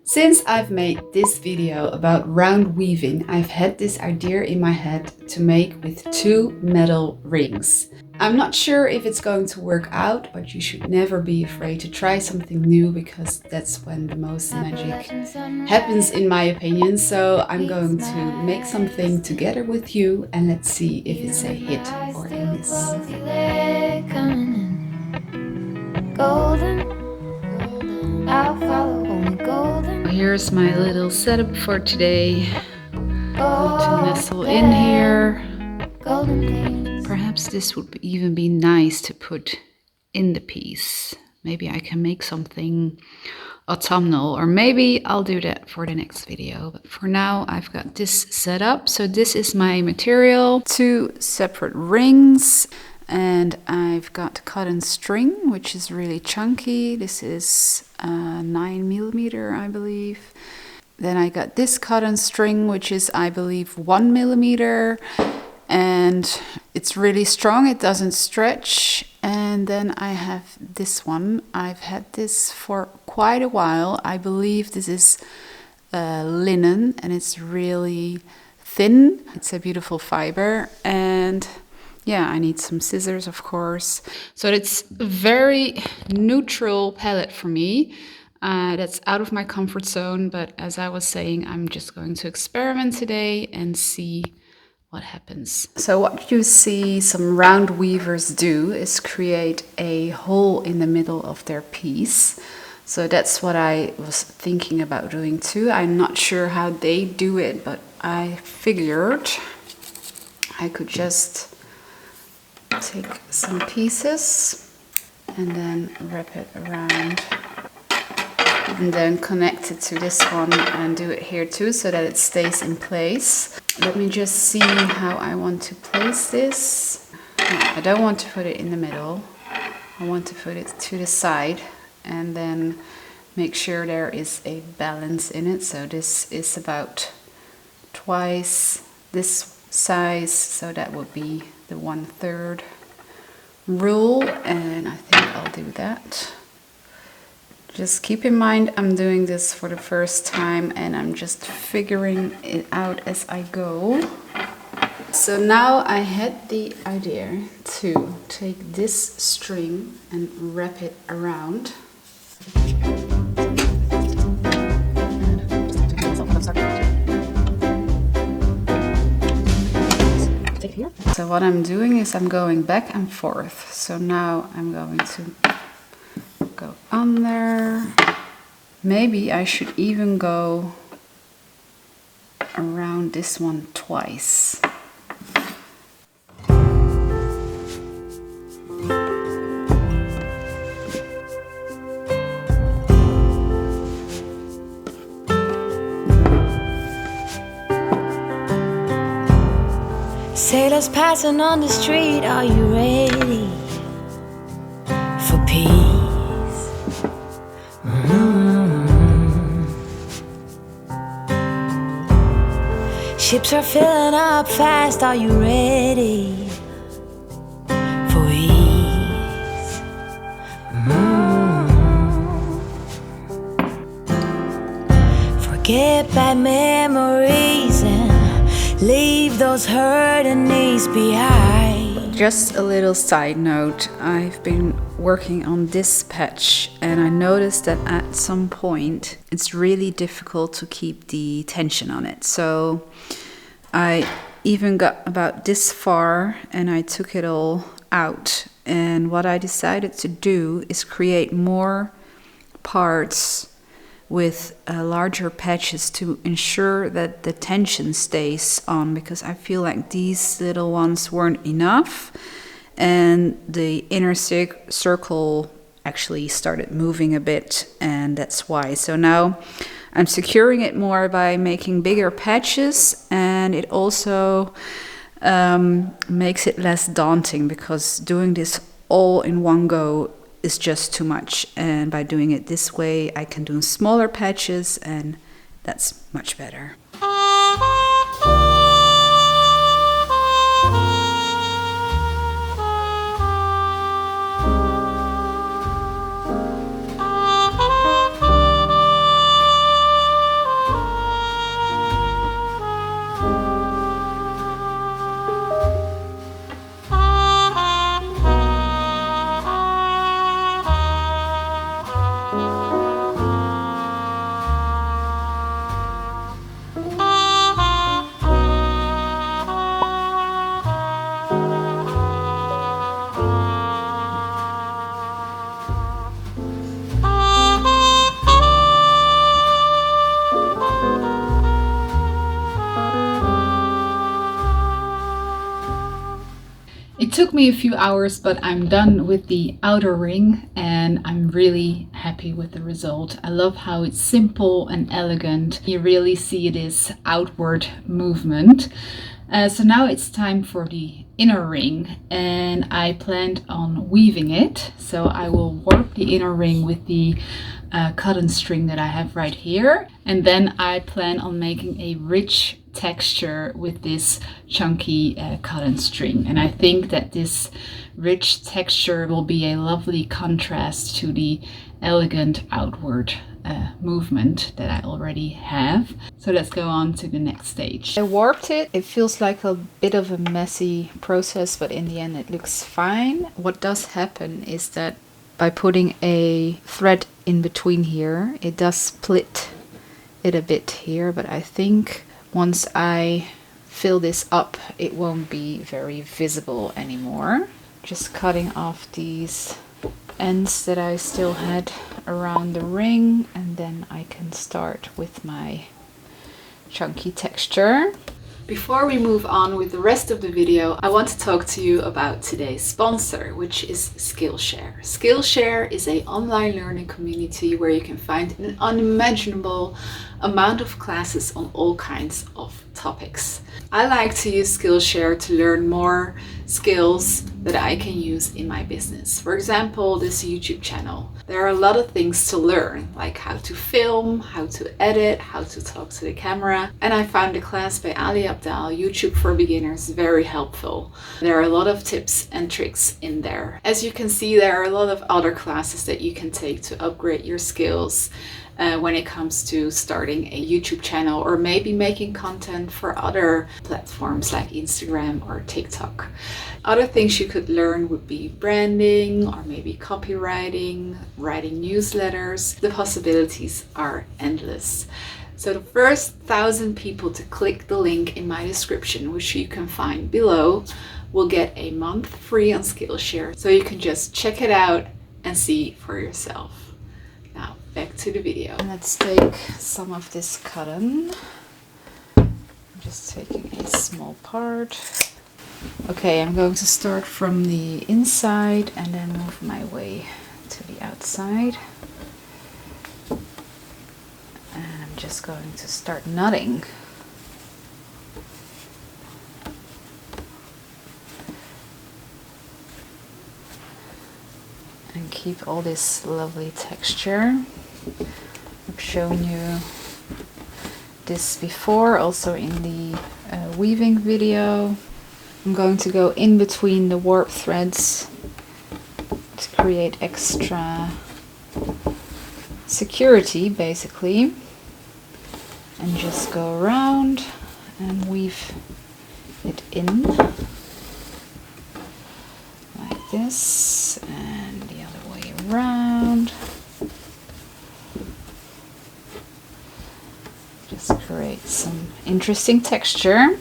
Since I've made this video about round weaving, I've had this idea in my head to make with 2 metal rings. I'm not sure if it's going to work out, but you should never be afraid to try something new because that's when the most magic happens, in my opinion. So I'm going to make something together with you and let's see if it's a hit or a miss. I'll follow only golden. Here's my little setup for today. To nestle in here. Perhaps this would even be nice to put in the piece. Maybe I can make something autumnal, or maybe I'll do that for the next video. But for now, I've got this set up. So this is my material, 2 separate rings. And I've got cotton string, which is really chunky. This is 9mm, I believe. Then I got this cotton string, which is, I believe, 1mm. And it's really strong, it doesn't stretch. And then I have this one. I've had this for quite a while. I believe this is linen, and it's really thin. It's a beautiful fiber. And yeah, I need some scissors, of course. So it's a very neutral palette for me. That's out of my comfort zone, but as I was saying, I'm just going to experiment today and see what happens. So what you see some round weavers do is create a hole in the middle of their piece. So that's what I was thinking about doing too. I'm not sure how they do it, but I figured I could just take some pieces and then wrap it around and then connect it to this one and do it here too so that it stays in place. Let me just see how I want to place this. No, I don't want to put it in the middle. I want to put it to the side and then make sure there is a balance in it. So this is about twice this size, so that would be the 1/3 rule, and I think I'll do that. Just keep in mind I'm doing this for the first time and I'm just figuring it out as I go. So now I had the idea to take this string and wrap it around. So what I'm doing is I'm going back and forth. So now I'm going to go on there. Maybe I should even go around this one twice. Sailors passing on the street, are you ready for peace? Ships are filling up fast, are you ready for ease? Forget bad memories and leave those hurting knees behind. Just a little side note, I've been working on this patch and I noticed that at some point it's really difficult to keep the tension on it. So I even got about this far and I took it all out. And what I decided to do is create more parts with larger patches to ensure that the tension stays on, because I feel like these little ones weren't enough and the inner circle actually started moving a bit, and that's why. So now I'm securing it more by making bigger patches, and it also makes it less daunting because doing this all in one go is just too much, and by doing it this way I can do smaller patches and that's much better. took me a few hours, but I'm done with the outer ring and I'm really happy with the result. I love how it's simple and elegant. You really see this outward movement. So now it's time for the inner ring, and I planned on weaving it. So I will warp the inner ring with the cotton string that I have right here, and then I plan on making a rich texture with this chunky cotton string. And I think that this rich texture will be a lovely contrast to the elegant outward movement that I already have. So let's go on to the next stage. I warped it. It feels like a bit of a messy process, but in the end it looks fine. What does happen is that by putting a thread in between here, it does split it a bit here, but I think once I fill this up, it won't be very visible anymore. Just cutting off these ends that I still had around the ring, and then I can start with my chunky texture. Before we move on with the rest of the video, I want to talk to you about today's sponsor, which is Skillshare. Skillshare is an online learning community where you can find an unimaginable amount of classes on all kinds of topics. I like to use Skillshare to learn more skills that I can use in my business. For example, this YouTube channel. There are a lot of things to learn, like how to film, how to edit, how to talk to the camera. And I found the class by Ali Abdal, YouTube for Beginners, very helpful. There are a lot of tips and tricks in there. As you can see, there are a lot of other classes that you can take to upgrade your skills when it comes to starting a YouTube channel, or maybe making content for other platforms like Instagram or TikTok. Other things you could learn would be branding, or maybe copywriting, writing newsletters. The possibilities are endless. So the first 1,000 people to click the link in my description, which you can find below, will get a month free on Skillshare. So you can just check it out and see for yourself. Now, back to the video. Let's take some of this cotton. I'm just taking a small part. Okay, I'm going to start from the inside and then move my way to the outside. And I'm just going to start knotting. And keep all this lovely texture. I've shown you this before, also in the weaving video. I'm going to go in between the warp threads to create extra security, basically, and just go around and weave it in like this, and the other way around. Just create some interesting texture.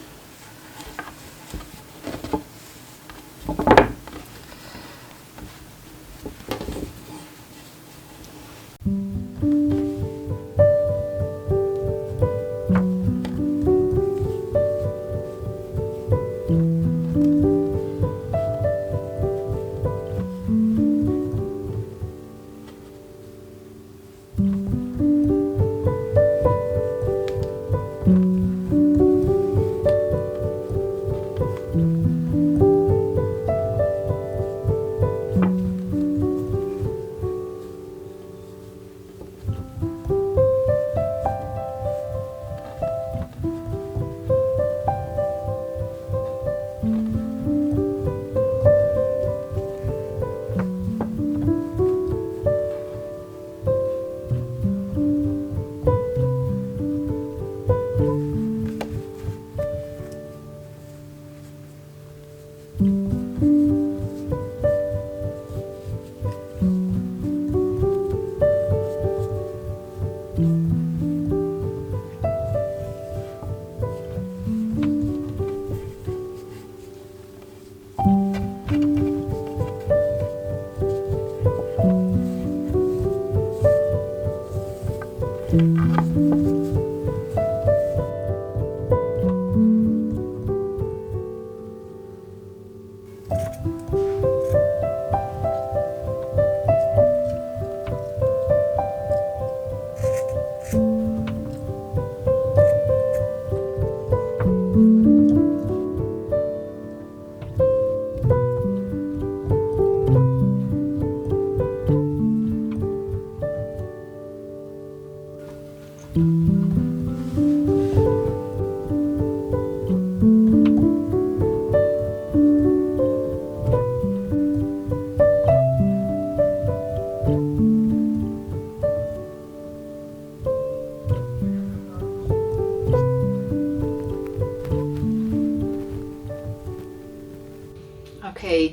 Okay,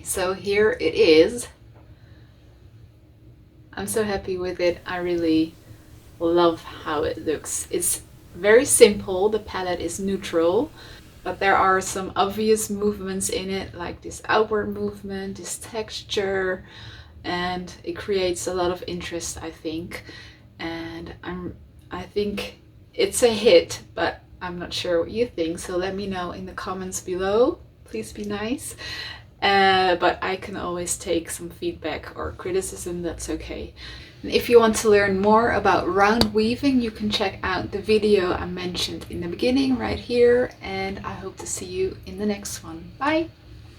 so here it is. I'm so happy with it. I really love how it looks. It's very simple. The palette is neutral, but there are some obvious movements in it, like this outward movement, this texture, and it creates a lot of interest, I think. And I think it's a hit, but I'm not sure what you think, so let me know in the comments below. Please be nice. But I can always take some feedback or criticism, that's okay. And if you want to learn more about round weaving, you can check out the video I mentioned in the beginning right here, and I hope to see you in the next one. Bye!